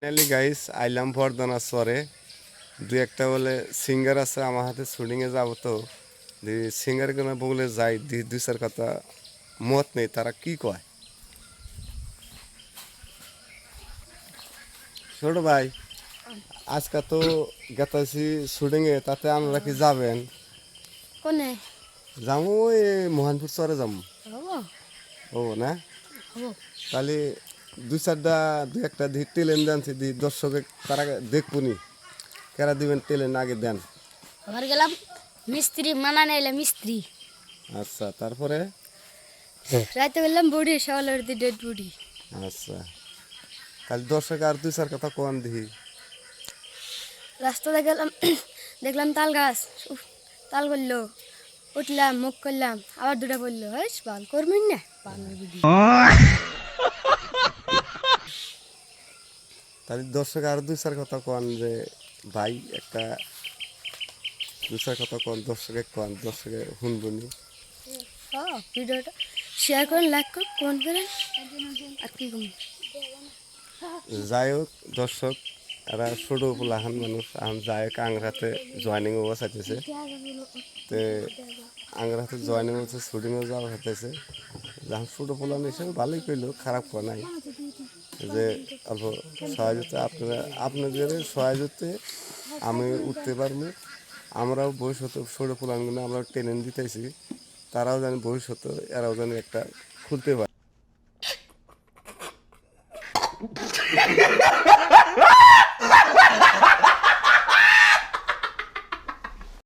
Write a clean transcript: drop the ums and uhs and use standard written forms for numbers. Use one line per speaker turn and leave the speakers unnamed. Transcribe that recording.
Finally guys আইলাম বর্ধনা চরে দুই একটা বলে সিঙ্গার আছে আমার হাতে শুটিংয়ে যাবো তো সিঙ্গার কেন বলে যাই দুই চার কথা মত নেই তারা কি কয়। ছোট ভাই আজকে তো গেতাছি শুটিংয়ে তাতে আমরা কি যাবেন?
কোনে
যাবো ওই মোহনপুর চরে যাবো।
হব
ও না
হব
তাহলে দুই একটা দি টেলেন জানছি দি দর্শকে তারা দেখবো নি কেরা দিবেন টেলেন আগে দেন।
আবার গেলাম মিস্ত্রি মানা নাইলে মিস্ত্রি
আচ্ছা তারপরে
রাইতে বললাম বডি সকালের দি ডেড বডি
আচ্ছা তাহলে দর্শক আর দুই চার কথা কোন দিহি।
রাস্তাতে গেলাম দেখলাম তাল গাছ উফ, তাল করলো উঠলাম মুখ করলাম আবার দুটা বললো হ্যাঁ ভাল করবেন না পানের বুদ্ধি
তাহলে দর্শক আর দুই চার কথা কোন যে ভাই একটা দুই চার কথা কোন দর্শকে কোন দর্শকে শুনবনি।
ভিডিওটা শেয়ার করেন লাইক করুন কমেন্ট করেন আর কি করুন
যাই হোক দর্শক এরা ছোট পোলাহান মানুষ এখন যাই হোক আংরাতে জয়নিং হওয়া চাইতেছে তে আংরাতে জয়নিং হচ্ছে শুটিংও যাওয়া হতেছে যখন ছোটো পোলান হিসেবে ভালোই করলো খারাপ করা নাই যে অল্প সহজতে আপনাদের সহজতে আমি উঠতে পারবো আমরাও ভবিষ্যতে ছোটো পোলানগুলো আমরা ট্রেনিং দিতেছি তারাও জানি ভবিষ্যতে এরাও জানি একটা খুলতে পারে।